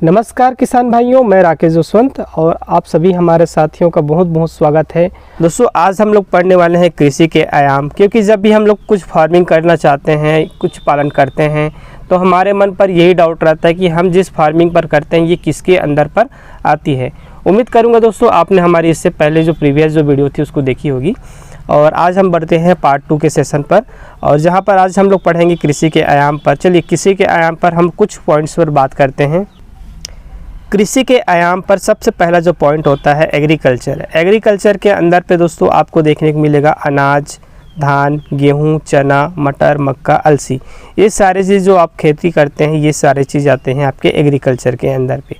नमस्कार किसान भाइयों, मैं राकेश जसवंत और आप सभी हमारे साथियों का बहुत बहुत स्वागत है। दोस्तों, आज हम लोग पढ़ने वाले हैं कृषि के आयाम। क्योंकि जब भी हम लोग कुछ फार्मिंग करना चाहते हैं, कुछ पालन करते हैं, तो हमारे मन पर यही डाउट रहता है कि हम जिस फार्मिंग पर करते हैं ये किसके अंदर पर आती है। उम्मीद करूँगा दोस्तों आपने हमारी इससे पहले जो प्रीवियस जो वीडियो थी उसको देखी होगी। और आज हम बढ़ते हैं पार्ट 2 के सेशन पर, और जहाँ पर आज हम लोग पढ़ेंगे कृषि के आयाम पर। चलिए, कृषि के आयाम पर हम कुछ पॉइंट्स पर बात करते हैं। कृषि के आयाम पर सबसे पहला जो पॉइंट होता है एग्रीकल्चर। एग्रीकल्चर के अंदर पे दोस्तों आपको देखने को मिलेगा अनाज, धान, गेहूं, चना, मटर, मक्का, अलसी। ये सारे चीज़ जो आप खेती करते हैं ये सारे चीज़ आते हैं आपके एग्रीकल्चर के अंदर पे।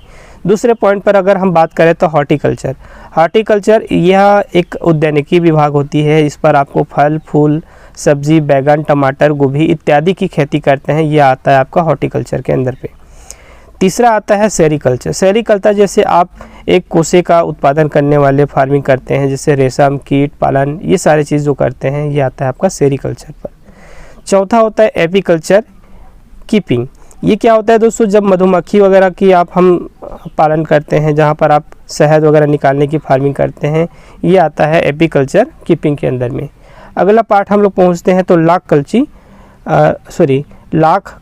दूसरे पॉइंट पर अगर हम बात करें तो हॉर्टिकल्चर। हॉर्टिकल्चर यह एक उद्यानिकी विभाग होती है। इस पर आपको फल, फूल, सब्जी, बैगन, टमाटर, गोभी इत्यादि की खेती करते हैं, यह आता है आपका हॉर्टिकल्चर के अंदर पे। तीसरा आता है सेरीकल्चर। सेरीकल्चर जैसे आप एक कोसे का उत्पादन करने वाले फार्मिंग करते हैं, जैसे रेशम, कीट पालन, ये सारे चीज़ जो करते हैं ये आता है आपका सेरीकल्चर पर। चौथा होता है एपीकल्चर, कीपिंग। ये क्या होता है दोस्तों, जब मधुमक्खी वगैरह की हम पालन करते हैं, जहाँ पर आप शहद वगैरह निकालने की फार्मिंग करते हैं, ये आता है एपीकल्चर कीपिंग के अंदर में। अगला पार्ट हम लोग पहुँचते हैं तो लाख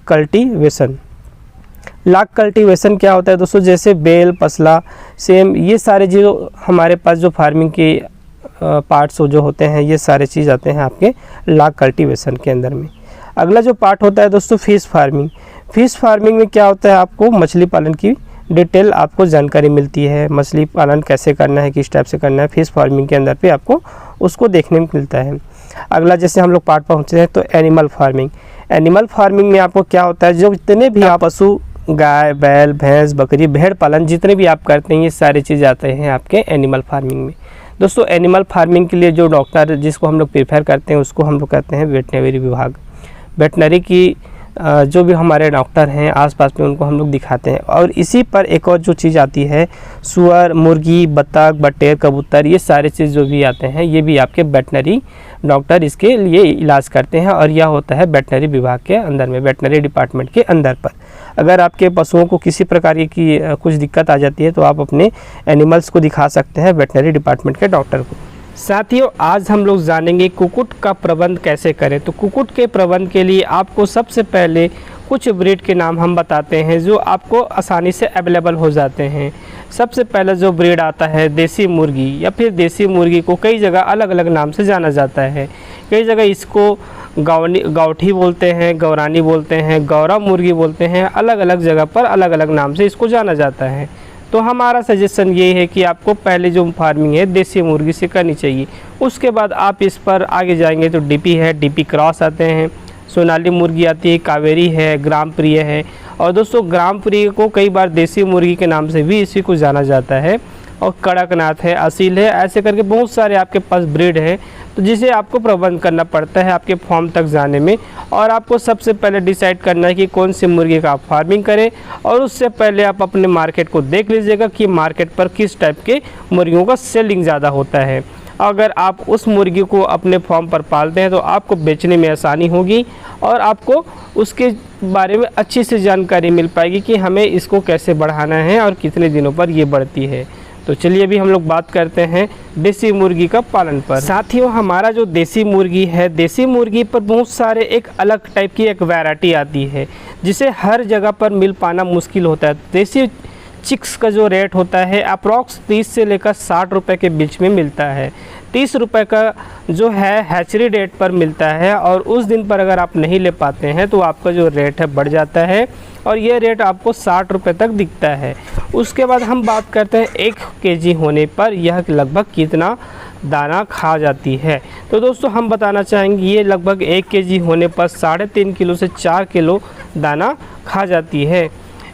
कल्टीवेशन। लाख कल्टीवेशन क्या होता है दोस्तों, जैसे बेल, पसला, सेम, ये सारे जो हमारे पास जो फार्मिंग के पार्ट्स जो होते हैं ये सारे चीज़ आते हैं आपके लाख कल्टीवेशन के अंदर में। अगला जो पार्ट होता है दोस्तों फिश फार्मिंग। फिश फार्मिंग में क्या होता है, आपको मछली पालन की डिटेल आपको जानकारी मिलती है। मछली पालन कैसे करना है, किस टाइप से करना है, फिश फार्मिंग के अंदर पे आपको उसको देखने में मिलता है। अगला जैसे हम लोग पार्ट पहुँचते हैं तो एनिमल फार्मिंग। एनिमल फार्मिंग में आपको क्या होता है, जो जितने भी आप पशु, गाय, बैल, भैंस, बकरी, भेड़ पालन जितने भी आप करते हैं ये सारी चीज़ आते हैं आपके एनिमल फार्मिंग में। दोस्तों, एनिमल फार्मिंग के लिए जो डॉक्टर जिसको हम लोग प्रेफर करते हैं उसको हम लोग कहते हैं वेटनरी विभाग। वेटनरी की जो भी हमारे डॉक्टर हैं आसपास में उनको हम लोग दिखाते हैं। और इसी पर एक और जो चीज़ आती है सुअर, मुर्गी, बतख, बटेर, कबूतर, ये सारे चीज़ जो भी आते हैं ये भी आपके वेटनरी डॉक्टर इसके लिए इलाज करते हैं। और यह होता है वेटनरी विभाग के अंदर में, वेटनरी डिपार्टमेंट के अंदर पर। अगर आपके पशुओं को किसी प्रकार की कुछ दिक्कत आ जाती है तो आप अपने एनिमल्स को दिखा सकते हैं वेटनरी डिपार्टमेंट के डॉक्टर को। साथियों, आज हम लोग जानेंगे कुक्कुट का प्रबंध कैसे करें। तो कुक्कुट के प्रबंध के लिए आपको सबसे पहले कुछ ब्रीड के नाम हम बताते हैं जो आपको आसानी से अवेलेबल हो जाते हैं। सबसे पहले जो ब्रीड आता है देसी मुर्गी, या फिर देसी मुर्गी को कई जगह अलग अलग नाम से जाना जाता है। कई जगह इसको गावठी बोलते हैं, गौरानी बोलते हैं, गौरा मुर्गी बोलते हैं। अलग अलग जगह पर अलग अलग नाम से इसको जाना जाता है। तो हमारा सजेशन ये है कि आपको पहले जो फार्मिंग है देसी मुर्गी से करनी चाहिए। उसके बाद आप इस पर आगे जाएंगे तो डीपी है, डीपी क्रॉस आते हैं, सोनाली मुर्गी आती है, कावेरी है, ग्राम प्रिय है। और दोस्तों, ग्राम प्रिय को कई बार देसी मुर्गी के नाम से भी इसी को जाना जाता है। और कड़कनाथ है, असील है, ऐसे करके बहुत सारे आपके पास ब्रीड है, तो जिसे आपको प्रबंध करना पड़ता है आपके फार्म तक जाने में। और आपको सबसे पहले डिसाइड करना है कि कौन सी मुर्गी का आप फार्मिंग करें। और उससे पहले आप अपने मार्केट को देख लीजिएगा कि मार्केट पर किस टाइप के मुर्गियों का सेलिंग ज़्यादा होता है। अगर आप उस मुर्गी को अपने फार्म पर पालते हैं तो आपको बेचने में आसानी होगी और आपको उसके बारे में अच्छी से जानकारी मिल पाएगी कि हमें इसको कैसे बढ़ाना है और कितने दिनों पर ये बढ़ती है। तो चलिए अभी हम लोग बात करते हैं देसी मुर्गी का पालन पर। साथियों, हमारा जो देसी मुर्गी है, देसी मुर्गी पर बहुत सारे एक अलग टाइप की एक वैरायटी आती है जिसे हर जगह पर मिल पाना मुश्किल होता है। देसी चिक्स का जो रेट होता है अप्रॉक्स 30 से लेकर 60 रुपये के बीच में मिलता है। 30 रुपये का जो है हैचरी रेट पर मिलता है, और उस दिन पर अगर आप नहीं ले पाते हैं तो आपका जो रेट है बढ़ जाता है और ये रेट आपको 60 रुपये तक दिखता है। उसके बाद हम बात करते हैं 1 केजी होने पर यह लगभग कितना दाना खा जाती है। तो दोस्तों, हम बताना चाहेंगे ये लगभग 1 केजी होने पर 3.5 किलो से 4 किलो दाना खा जाती है।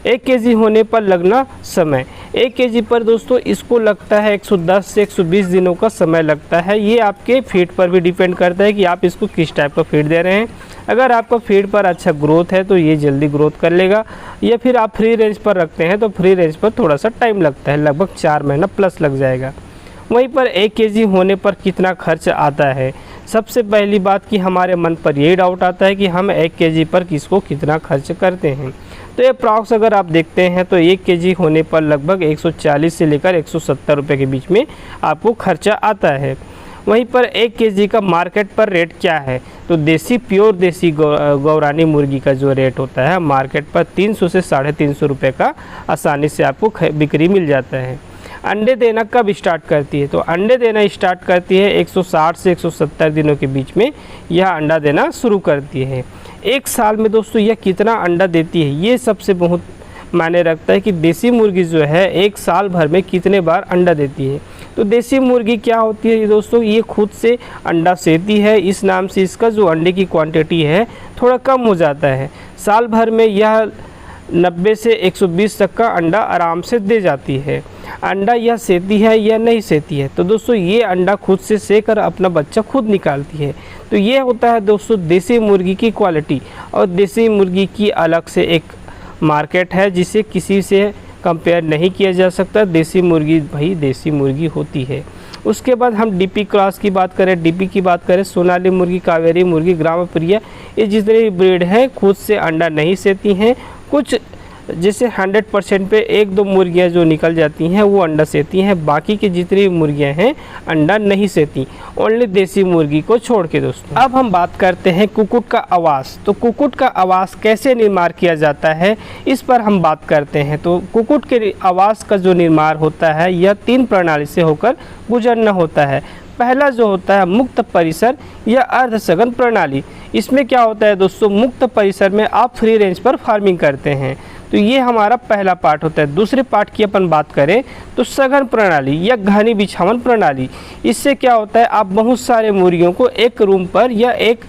1 केजी होने पर लगना समय, 1 केजी पर दोस्तों इसको लगता है 110 से 120 दिनों का समय लगता है। ये आपके फीड पर भी डिपेंड करता है कि आप इसको किस टाइप का फीड दे रहे हैं। अगर आपका फीड पर अच्छा ग्रोथ है तो ये जल्दी ग्रोथ कर लेगा, या फिर आप फ्री रेंज पर रखते हैं तो फ्री रेंज पर थोड़ा सा टाइम लगता है, लगभग 4 महीना प्लस लग जाएगा। वहीं पर 1 केजी होने पर कितना खर्च आता है। सबसे पहली बात कि हमारे मन पर यही डाउट आता है कि हम 1 केजी पर किसको कितना खर्च करते हैं। तो ये अप्रॉक्स अगर आप देखते हैं तो 1 केजी होने पर लगभग 140 से लेकर 170 रुपये के बीच में आपको खर्चा आता है। वहीं पर 1 केजी का मार्केट पर रेट क्या है, तो देसी प्योर देसी गौरानी मुर्गी का जो रेट होता है मार्केट पर 300 से 350 रुपये का आसानी से आपको बिक्री मिल जाता है। अंडे देना कब स्टार्ट करती है, तो अंडे देना स्टार्ट करती है 160 से 170 दिनों के बीच में यह अंडा देना शुरू करती है। 1 साल में दोस्तों यह कितना अंडा देती है, ये सबसे बहुत मायने रखता है कि देसी मुर्गी जो है 1 साल भर में कितने बार अंडा देती है। तो देसी मुर्गी क्या होती है दोस्तों, ये खुद से अंडा सेती है, इस नाम से इसका जो अंडे की क्वांटिटी है थोड़ा कम हो जाता है। साल भर में यह 90 से 120 तक का अंडा आराम से दे जाती है। अंडा यह सेती है या नहीं सेती है, तो दोस्तों ये अंडा खुद से सेकर अपना बच्चा खुद निकालती है। तो ये होता है दोस्तों देसी मुर्गी की क्वालिटी, और देसी मुर्गी की अलग से एक मार्केट है जिसे किसी से कंपेयर नहीं किया जा सकता। देसी मुर्गी भाई देसी मुर्गी होती है। उसके बाद हम डीपी क्रॉस की बात करें, डीपी की बात करें, सोनाली मुर्गी, कावेरी मुर्गी, ग्रामप्रिया, ये जितने भी ब्रीड हैं खुद से अंडा नहीं सेती हैं। कुछ जैसे 100% पे 1-2 मुर्गियाँ जो निकल जाती हैं वो अंडा सेती हैं, बाकी की जितनी मुर्गियाँ हैं अंडा नहीं सेती, ओनली देसी मुर्गी को छोड़ के दोस्तों। अब हम बात करते हैं कुक्कुट का आवास। तो कुक्कुट का आवास कैसे निर्माण किया जाता है, इस पर हम बात करते हैं। तो कुक्कुट के आवास का जो निर्माण होता है यह 3 प्रणाली से होकर गुजरना होता है। पहला जो होता है मुक्त परिसर या अर्धसघन प्रणाली। इसमें क्या होता है दोस्तों, मुक्त परिसर में आप फ्री रेंज पर फार्मिंग करते हैं, तो ये हमारा पहला पार्ट होता है। दूसरे पार्ट की अपन बात करें तो सघन प्रणाली या घनी बिछावन प्रणाली। इससे क्या होता है, आप बहुत सारे मुर्गियों को एक रूम पर या एक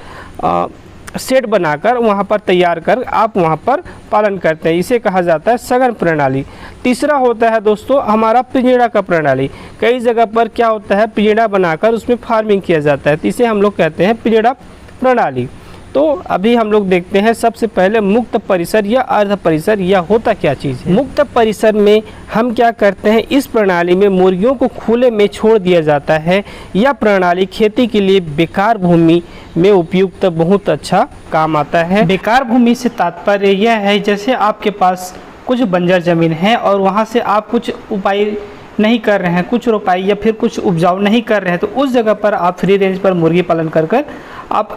सेट बनाकर वहाँ पर तैयार कर आप वहाँ पर पालन करते हैं, इसे कहा जाता है सघन प्रणाली। तीसरा होता है दोस्तों हमारा पिंजड़ा का प्रणाली। कई जगह पर क्या होता है पिंजड़ा बनाकर उसमें फार्मिंग किया जाता है, तो इसे हम लोग कहते हैं पिंजड़ा प्रणाली। तो अभी हम लोग देखते हैं सबसे पहले मुक्त परिसर या अर्ध परिसर, यह होता क्या चीज़ है। मुक्त परिसर में हम क्या करते हैं, इस प्रणाली में मुर्गियों को खुले में छोड़ दिया जाता है। यह प्रणाली खेती के लिए बेकार भूमि में उपयुक्त बहुत अच्छा काम आता है। बेकार भूमि से तात्पर्य यह है जैसे आपके पास कुछ बंजर ज़मीन है और वहाँ से आप कुछ उपाय नहीं कर रहे हैं, कुछ रोपाई या फिर कुछ उपजाऊ नहीं कर रहे हैं, तो उस जगह पर आप फ्री रेंज पर मुर्गी पालन कर आप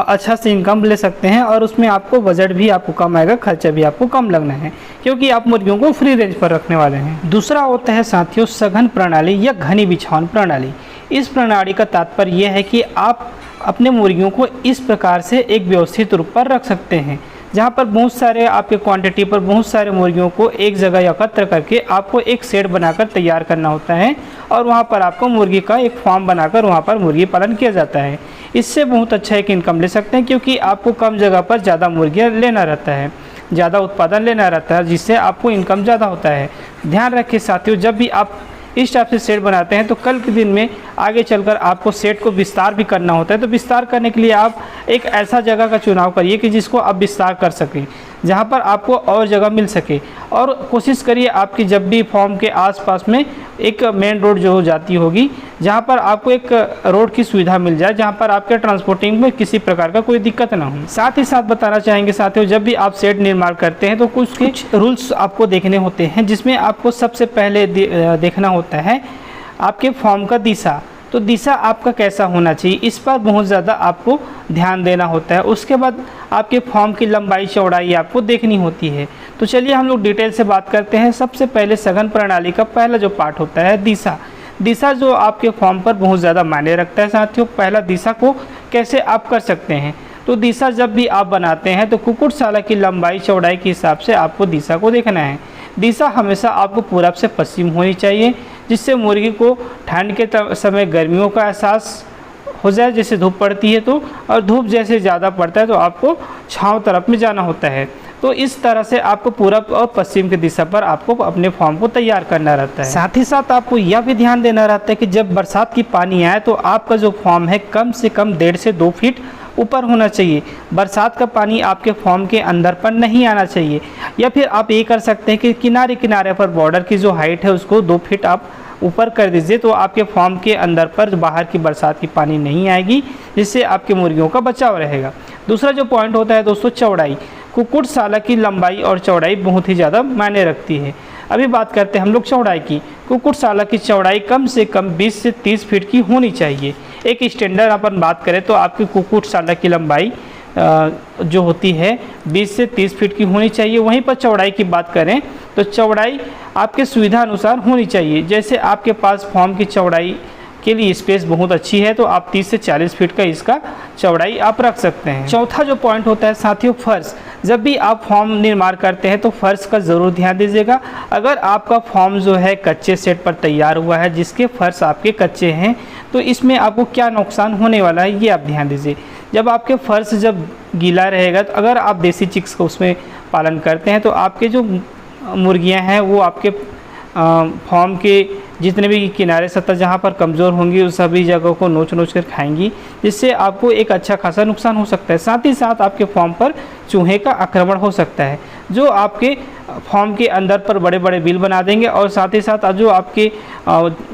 अच्छा से इनकम ले सकते हैं, और उसमें आपको बजट भी आपको कम आएगा, खर्चा भी आपको कम लगना है, क्योंकि आप मुर्गियों को फ्री रेंज पर रखने वाले हैं। दूसरा होता है साथियों सघन प्रणाली या घनी बिछावन प्रणाली। इस प्रणाली का तात्पर्य यह है कि आप अपने मुर्गियों को इस प्रकार से एक व्यवस्थित रूप पर रख सकते हैं, जहाँ पर बहुत सारे आपके क्वांटिटी पर बहुत सारे मुर्गियों को एक जगह एकत्र करके आपको एक सेट बनाकर तैयार करना होता है, और वहाँ पर आपको मुर्गी का एक फार्म बनाकर वहाँ पर मुर्गी पालन किया जाता है। इससे बहुत अच्छा एक इनकम ले सकते हैं, क्योंकि आपको कम जगह पर ज़्यादा मुर्गियाँ लेना रहता है, ज़्यादा उत्पादन लेना रहता है, जिससे आपको इनकम ज़्यादा होता है। ध्यान रखिए साथियों, जब भी आप इस टाइप से सेट बनाते हैं तो कल के दिन में आगे चलकर आपको सेट को विस्तार भी करना होता है। तो विस्तार करने के लिए आप एक ऐसा जगह का चुनाव करिए कि जिसको आप विस्तार कर सकें, जहाँ पर आपको और जगह मिल सके, और कोशिश करिए आपकी जब भी फार्म के आसपास में एक मेन रोड जो हो जाती होगी, जहाँ पर आपको एक रोड की सुविधा मिल जाए, जहाँ पर आपके ट्रांसपोर्टिंग में किसी प्रकार का कोई दिक्कत ना हो। साथ ही साथ बताना चाहेंगे साथियों, जब भी आप सेट निर्माण करते हैं तो कुछ रूल्स आपको देखने होते हैं, जिसमें आपको सबसे पहले देखना होता है आपके फार्म का दिशा। तो दिशा आपका कैसा होना चाहिए, इस पर बहुत ज़्यादा आपको ध्यान देना होता है। उसके बाद आपके फार्म की लंबाई चौड़ाई आपको देखनी होती है। तो चलिए हम लोग डिटेल से बात करते हैं। सबसे पहले सघन प्रणाली का पहला जो पार्ट होता है दिशा। दिशा जो आपके फार्म पर बहुत ज़्यादा मायने रखता है साथियों। पहला दिशा को कैसे आप कर सकते हैं, तो दिशा जब भी आप बनाते हैं तो कुक्कुटशाला की लंबाई चौड़ाई के हिसाब से आपको दिशा को देखना है। दिशा हमेशा आपको पूरब से पश्चिम होनी चाहिए, जिससे मुर्गी को ठंड के समय गर्मियों का एहसास हो जाए, जैसे धूप पड़ती है तो, और धूप जैसे ज़्यादा पड़ता है तो आपको छांव तरफ में जाना होता है। तो इस तरह से आपको पूरब और पश्चिम की दिशा पर आपको अपने फार्म को तैयार करना रहता है। साथ ही साथ आपको यह भी ध्यान देना रहता है कि जब बरसात की पानी आए तो आपका जो फार्म है कम से कम 1.5 से 2 फीट ऊपर होना चाहिए। बरसात का पानी आपके फार्म के अंदर पर नहीं आना चाहिए। या फिर आप ये कर सकते हैं कि किनारे किनारे पर बॉर्डर की जो हाइट है उसको 2 फीट आप ऊपर कर दीजिए, तो आपके फार्म के अंदर पर बाहर की बरसात की पानी नहीं आएगी, जिससे आपकी मुर्गियों का बचाव रहेगा। दूसरा जो पॉइंट होता है दोस्तों चौड़ाई। कुक्कुटशाला की लंबाई और चौड़ाई बहुत ही ज़्यादा मायने रखती है। अभी बात करते हैं हम लोग चौड़ाई की। कुक्कुटशाला की चौड़ाई कम से कम 20 से 30 फीट की होनी चाहिए। एक स्टैंडर्ड अपन बात करें तो आपकी कुक्कुटशाला की लंबाई जो होती है 20 से 30 फीट की होनी चाहिए। वहीं पर चौड़ाई की बात करें तो चौड़ाई आपके सुविधा अनुसार होनी चाहिए। जैसे आपके पास फॉर्म की चौड़ाई के लिए स्पेस बहुत अच्छी है तो आप 30 से 40 फीट का इसका चौड़ाई आप रख सकते हैं। चौथा जो पॉइंट होता है साथियों, फर्श। जब भी आप फॉर्म निर्माण करते हैं तो फर्श का ज़रूर ध्यान दीजिएगा। अगर आपका फॉर्म जो है कच्चे सेट पर तैयार हुआ है, जिसके फर्श आपके कच्चे हैं, तो इसमें आपको क्या नुकसान होने वाला है ये आप ध्यान दीजिए। जब आपके फर्श जब गीला रहेगा तो अगर आप देसी चिक्स का उसमें पालन करते हैं तो आपके जो मुर्गियां हैं वो आपके फॉर्म के जितने भी किनारे सतह जहाँ पर कमज़ोर होंगी उस सभी जगहों को नोच नोच कर खाएंगी, जिससे आपको एक अच्छा खासा नुकसान हो सकता है। साथ ही साथ आपके फॉर्म पर चूहे का आक्रमण हो सकता है, जो आपके फॉर्म के अंदर पर बड़े बड़े बिल बना देंगे और साथ ही साथ जो आपके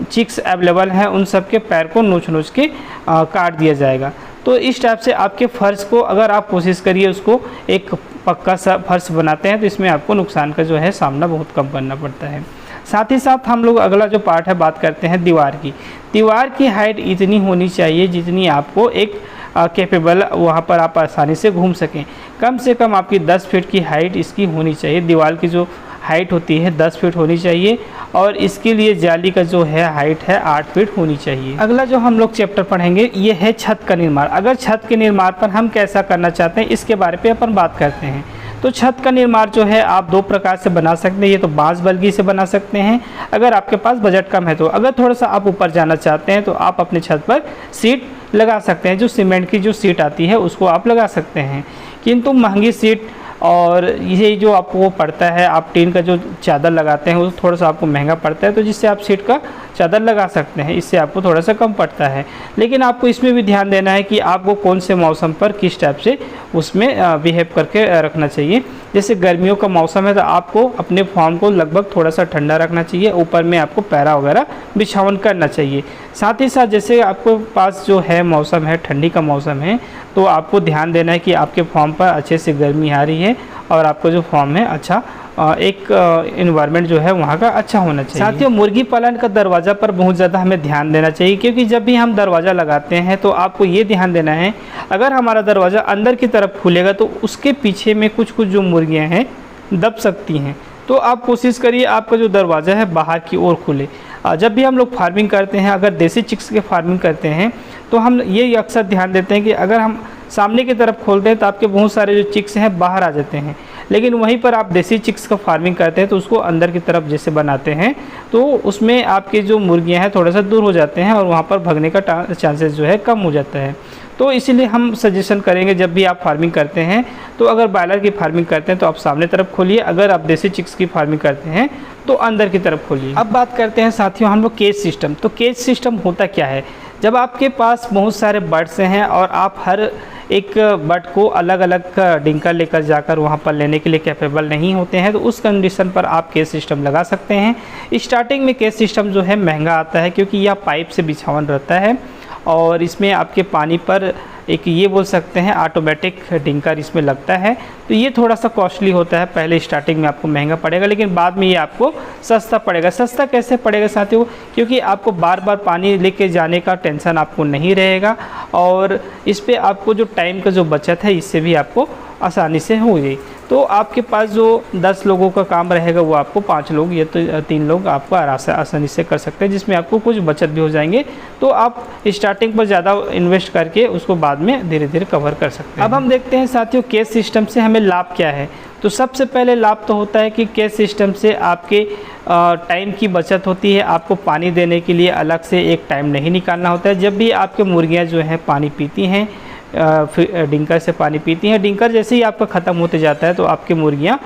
चिक्स अवेलेबल हैं उन सब के पैर को नोच नोच के काट दिया जाएगा। तो इस टाइप से आपके फर्श को अगर आप कोशिश करिए उसको एक पक्का सा फर्श बनाते हैं तो इसमें आपको नुकसान का जो है सामना बहुत कम करना पड़ता है। साथ ही साथ हम लोग अगला जो पार्ट है बात करते हैं दीवार की। दीवार की हाइट इतनी होनी चाहिए जितनी आपको एक कैपेबल वहाँ पर आप आसानी से घूम सकें। कम से कम आपकी 10 फीट की हाइट इसकी होनी चाहिए। दीवार की जो हाइट होती है 10 फीट होनी चाहिए और इसके लिए जाली का जो है हाइट है 8 फीट होनी चाहिए। अगला जो हम लोग चैप्टर पढ़ेंगे ये है छत का निर्माण। अगर छत के निर्माण पर हम कैसा करना चाहते हैं इसके बारे में अपन बात करते हैं। तो छत का निर्माण जो है आप दो प्रकार से बना सकते हैं। ये तो बांस बल्गी से बना सकते हैं अगर आपके पास बजट कम है तो। अगर थोड़ा सा आप ऊपर जाना चाहते हैं तो आप अपने छत पर सीट लगा सकते हैं। जो सीमेंट की जो सीट आती है उसको आप लगा सकते हैं, किंतु महंगी सीट और ये जो आपको पड़ता है, आप टीन का जो चादर लगाते हैं वो थोड़ा सा आपको महंगा पड़ता है, तो जिससे आप सीट का चादर लगा सकते हैं, इससे आपको थोड़ा सा कम पड़ता है। लेकिन आपको इसमें भी ध्यान देना है कि आपको कौन से मौसम पर किस टाइप से उसमें बिहेव करके रखना चाहिए। जैसे गर्मियों का मौसम है तो आपको अपने फॉर्म को लगभग थोड़ा सा ठंडा रखना चाहिए, ऊपर में आपको पैरा वगैरह बिछावन करना चाहिए। साथ ही साथ जैसे आपको पास जो है मौसम है ठंडी का मौसम है तो आपको ध्यान देना है कि आपके फॉर्म पर अच्छे से गर्मी आ रही है और आपका जो फॉर्म है अच्छा एक इन्वायरमेंट जो है वहाँ का अच्छा होना चाहिए। साथियों मुर्गी पालन का दरवाज़ा पर बहुत ज़्यादा हमें ध्यान देना चाहिए, क्योंकि जब भी हम दरवाज़ा लगाते हैं तो आपको ये ध्यान देना है अगर हमारा दरवाज़ा अंदर की तरफ खुलेगा तो उसके पीछे में कुछ कुछ जो मुर्गियाँ हैं दब सकती हैं। तो आप कोशिश करिए आपका जो दरवाज़ा है बाहर की ओर खुले। जब भी हम लोग फार्मिंग करते हैं, अगर देसी चिक्स के फार्मिंग करते हैं तो हम ये अक्सर ध्यान देते हैं कि अगर हम सामने की तरफ खोलते हैं तो आपके बहुत सारे जो चिक्स हैं बाहर आ जाते हैं, लेकिन वहीं पर आप देसी चिक्स का फार्मिंग करते हैं तो उसको अंदर की तरफ जैसे बनाते हैं तो उसमें आपके जो मुर्गियां हैं थोड़ा सा दूर हो जाते हैं और वहाँ पर भागने का चांसेस जो है कम हो जाता है। तो इसीलिए हम सजेशन करेंगे जब भी आप फार्मिंग करते हैं तो अगर बॉयलर की फार्मिंग करते हैं तो आप सामने तरफ खोलिए, अगर आप देसी चिक्स की फार्मिंग करते हैं तो अंदर की तरफ खोलिए। अब बात करते हैं साथियों हम लोग केज सिस्टम। तो केज सिस्टम होता क्या है, जब आपके पास बहुत सारे बर्ड्स हैं और आप हर एक बर्ड को अलग अलग डिंकर लेकर जाकर वहाँ पर लेने के लिए कैपेबल नहीं होते हैं तो उस कंडीशन पर आप केज सिस्टम लगा सकते हैं। स्टार्टिंग में केज सिस्टम जो है महंगा आता है क्योंकि यह पाइप से बिछावन रहता है और इसमें आपके पानी पर एक ये बोल सकते हैं ऑटोमेटिक डिंकर इसमें लगता है, तो ये थोड़ा सा कॉस्टली होता है। पहले स्टार्टिंग में आपको महंगा पड़ेगा लेकिन बाद में ये आपको सस्ता पड़ेगा। सस्ता कैसे पड़ेगा साथियों, क्योंकि आपको बार बार पानी लेके जाने का टेंशन आपको नहीं रहेगा और इस पर आपको जो टाइम का जो बचत है इससे भी आपको आसानी से हो जाए। तो आपके पास जो 10 लोगों का काम रहेगा वो आपको 5 लोग या तो 3 लोग आपको आसानी से कर सकते हैं, जिसमें आपको कुछ बचत भी हो जाएंगे। तो आप स्टार्टिंग पर ज़्यादा इन्वेस्ट करके उसको बाद में धीरे धीरे कवर कर सकते हैं। अब हम देखते हैं साथियों केज सिस्टम से हमें लाभ क्या है। तो सबसे पहले लाभ तो होता है कि केज सिस्टम से आपके टाइम की बचत होती है। आपको पानी देने के लिए अलग से एक टाइम नहीं निकालना होता है। जब भी आपके मुर्गियाँ जो हैं पानी पीती हैं डिंकर से पानी पीती हैं, डिंकर जैसे ही आपका ख़त्म होते जाता है तो आपकी मुर्गियाँ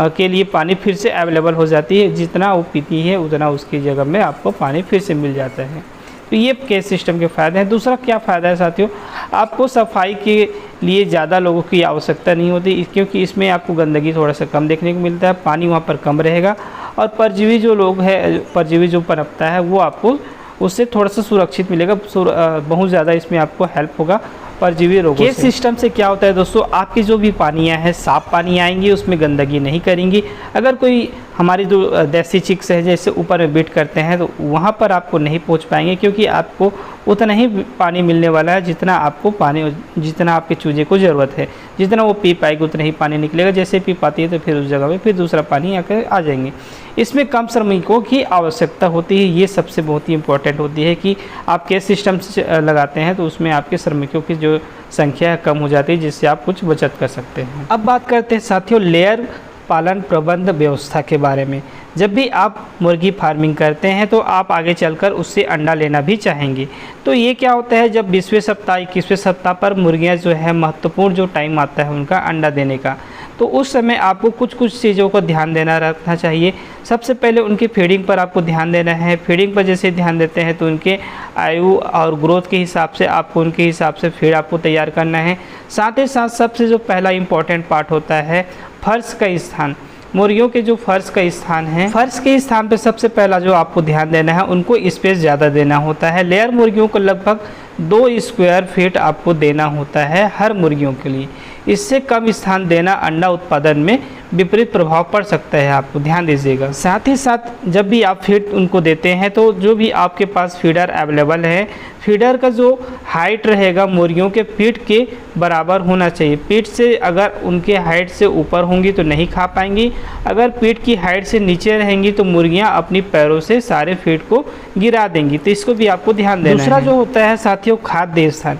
के लिए पानी फिर से अवेलेबल हो जाती है। जितना वो पीती है उतना उसकी जगह में आपको पानी फिर से मिल जाता है। तो ये केज सिस्टम के फ़ायदे हैं। दूसरा क्या फ़ायदा है साथियों, आपको सफाई के लिए ज़्यादा लोगों की आवश्यकता नहीं होती क्योंकि इसमें आपको गंदगी थोड़ा सा कम देखने को मिलता है, पानी वहाँ पर कम रहेगा और परजीवी जो लोग है परजीवी जो पनपता है वो आपको उससे थोड़ा सा सुरक्षित मिलेगा। बहुत ज़्यादा इसमें आपको हेल्प होगा परजीवी रोगों से। सिस्टम से क्या होता है दोस्तों, आपकी जो भी पानियाँ हैं साफ पानी आएंगी, उसमें गंदगी नहीं करेंगी। अगर कोई हमारी जो देसी चिक्स है जैसे ऊपर में बीट करते हैं तो वहाँ पर आपको नहीं पहुँच पाएंगे, क्योंकि आपको उतना ही पानी मिलने वाला है जितना आपको पानी, जितना आपके चूजे को ज़रूरत है। जितना वो पी पाएगी उतना ही पानी निकलेगा। जैसे पी पाती है तो फिर उस जगह पे फिर दूसरा पानी आकर आ जाएंगे। इसमें कम श्रमिकों की आवश्यकता होती है। ये सबसे बहुत ही इम्पोर्टेंट होती है कि आप कैसे सिस्टम से लगाते हैं तो उसमें आपके श्रमिकों की जो संख्या है कम हो जाती है, जिससे आप कुछ बचत कर सकते हैं। अब बात करते हैं साथियों लेयर पालन प्रबंध व्यवस्था के बारे में। जब भी आप मुर्गी फार्मिंग करते हैं तो आप आगे चलकर उससे अंडा लेना भी चाहेंगे। तो ये क्या होता है, जब 20वें सप्ताह 21वें सप्ताह पर मुर्गियां जो है महत्वपूर्ण जो टाइम आता है उनका अंडा देने का, तो उस समय आपको कुछ चीज़ों को ध्यान देना रखना चाहिए। सबसे पहले उनकी फीडिंग पर आपको ध्यान देना है। फीडिंग पर जैसे ध्यान देते हैं तो उनके आयु और ग्रोथ के हिसाब से आपको उनके हिसाब से फीड आपको तैयार करना है। साथ ही साथ सबसे जो पहला इम्पॉर्टेंट पार्ट होता है फर्श का स्थान। मुर्गियों के जो फर्श का स्थान है, फर्श के स्थान पे सबसे पहला जो आपको ध्यान देना है, उनको स्पेस ज़्यादा देना होता है। लेयर मुर्गियों को लगभग 2 स्क्वायर फीट आपको देना होता है हर मुर्गियों के लिए। इससे कम स्थान देना अंडा उत्पादन में विपरीत प्रभाव पड़ सकता है, आपको ध्यान दीजिएगा। साथ ही साथ जब भी आप फीड उनको देते हैं तो जो भी आपके पास फीडर अवेलेबल है, फीडर का जो हाइट रहेगा मुर्गियों के पीठ के बराबर होना चाहिए। पीठ से अगर उनके हाइट से ऊपर होंगी तो नहीं खा पाएंगी। अगर पीठ की हाइट से नीचे रहेंगी तो मुर्गियां अपनी पैरों से सारे फीड को गिरा देंगी। तो इसको भी आपको ध्यान देना है। दूसरा जो होता है साथियों खाद्य स्थान।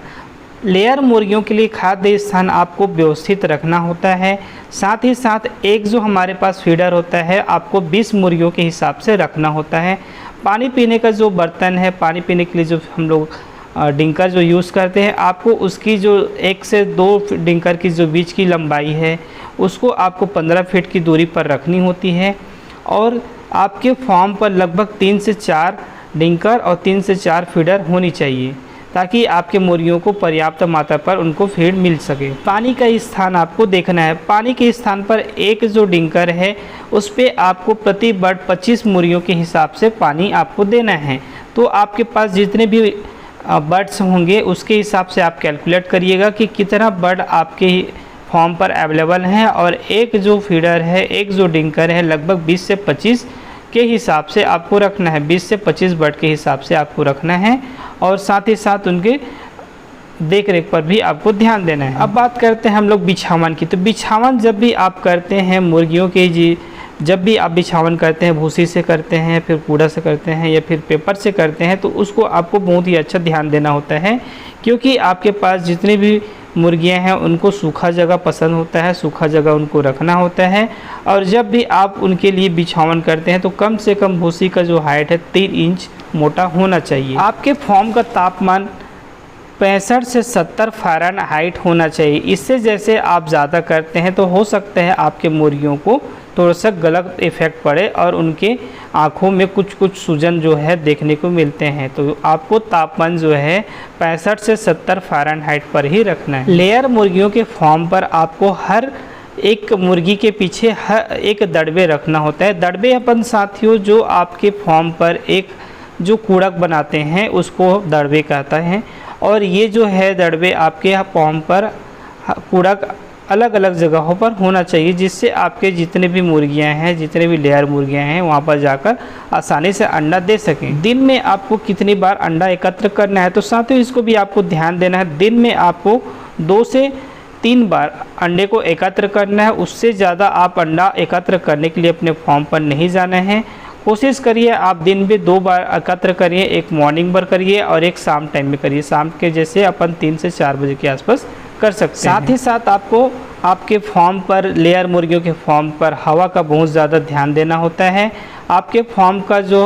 लेयर मुर्गियों के लिए खाद्य स्थान आपको व्यवस्थित रखना होता है। साथ ही साथ एक जो हमारे पास फीडर होता है आपको 20 मुर्गियों के हिसाब से रखना होता है। पानी पीने का जो बर्तन है, पानी पीने के लिए जो हम लोग डिंकर जो यूज़ करते हैं, आपको उसकी जो 1 से 2 डिंकर की जो बीच की लंबाई है उसको आपको 15 फीट की दूरी पर रखनी होती है। और आपके फार्म पर लगभग 3 से 4 डिंकर और 3 से 4 फीडर होनी चाहिए, ताकि आपके मुर्गियों को पर्याप्त मात्रा पर उनको फीड मिल सके। पानी का स्थान आपको देखना है। पानी के स्थान पर एक जो डिंकर है उस पर आपको प्रति बर्ड 25 मुर्गियों के हिसाब से पानी आपको देना है। तो आपके पास जितने भी बर्ड्स होंगे उसके हिसाब से आप कैलकुलेट करिएगा कि कितना बर्ड आपके फार्म पर अवेलेबल हैं। और एक जो फीडर है, एक जो डिंकर है, लगभग 20 से 25 के हिसाब से आपको रखना है। 20 से 25 बर्ड के हिसाब से आपको रखना है। और साथ ही साथ उनके देख रेख पर भी आपको ध्यान देना है। अब बात करते हैं हम लोग बिछावन की। तो बिछावन जब भी आप करते हैं मुर्गियों के जब भी आप बिछावन करते हैं, भूसी से करते हैं, फिर कूड़ा से करते हैं या फिर पेपर से करते हैं, तो उसको आपको बहुत ही अच्छा ध्यान देना होता है। क्योंकि आपके पास जितनी भी मुर्गियां हैं उनको सूखा जगह पसंद होता है, सूखा जगह उनको रखना होता है। और जब भी आप उनके लिए बिछावन करते हैं तो कम से कम भूसी का जो हाइट है 3 इंच मोटा होना चाहिए। आपके फार्म का तापमान 65 से 70 फ़ारेनहाइट होना चाहिए। इससे जैसे आप ज़्यादा करते हैं तो हो सकता है आपके मुर्गियों को थोड़ा सा गलत इफ़ेक्ट पड़े और उनके आँखों में कुछ सूजन जो है देखने को मिलते हैं। तो आपको तापमान जो है 65 से 70 फ़ारेनहाइट पर ही रखना है। लेयर मुर्गियों के फार्म पर आपको हर एक मुर्गी के पीछे हर एक दड़बे रखना होता है। दड़बे अपन साथियों जो आपके फार्म पर एक जो कूड़क बनाते हैं उसको दड़बे कहता है। और ये जो है दड़बे आपके फार्म पर कूड़क अलग अलग जगहों पर होना चाहिए, जिससे आपके जितने भी मुर्गियां हैं, जितने भी लेयर मुर्गियां हैं, वहां पर जाकर आसानी से अंडा दे सकें। दिन में आपको कितनी बार अंडा एकत्र करना है, तो साथियों इसको भी आपको ध्यान देना है। दिन में आपको 2 से 3 बार अंडे को एकत्र करना है। उससे ज़्यादा आप अंडा एकत्र करने के लिए अपने फार्म पर नहीं जाना है। कोशिश करिए आप दिन में 2 बार एकत्र करिए, एक मॉर्निंग पर करिए और एक शाम टाइम में करिए। शाम के जैसे अपन 3 से 4 बजे के आसपास कर सकते हैं। साथ ही साथ आपको आपके फार्म पर, लेयर मुर्गियों के फार्म पर हवा का बहुत ज़्यादा ध्यान देना होता है। आपके फार्म का जो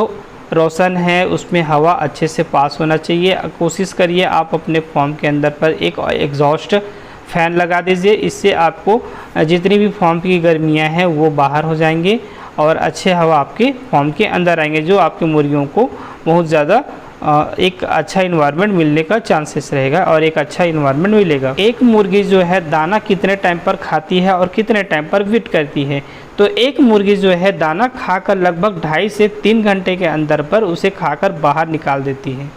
रोशन है उसमें हवा अच्छे से पास होना चाहिए। कोशिश करिए आप अपने फार्म के अंदर पर एक एग्जॉस्ट फैन लगा दीजिए। इससे आपको जितनी भी फार्म की गर्मियाँ हैं वो बाहर हो जाएंगे और अच्छे हवा आपके फार्म के अंदर आएंगे, जो आपके मुर्गियों को बहुत ज़्यादा एक अच्छा इन्वायरमेंट मिलने का चांसेस रहेगा और एक अच्छा इन्वायरमेंट मिलेगा। एक मुर्गी जो है दाना कितने टाइम पर खाती है और कितने टाइम पर विट करती है, तो एक मुर्गी जो है दाना खाकर लगभग 2.5 से 3 घंटे के अंदर पर उसे खाकर बाहर निकाल देती है।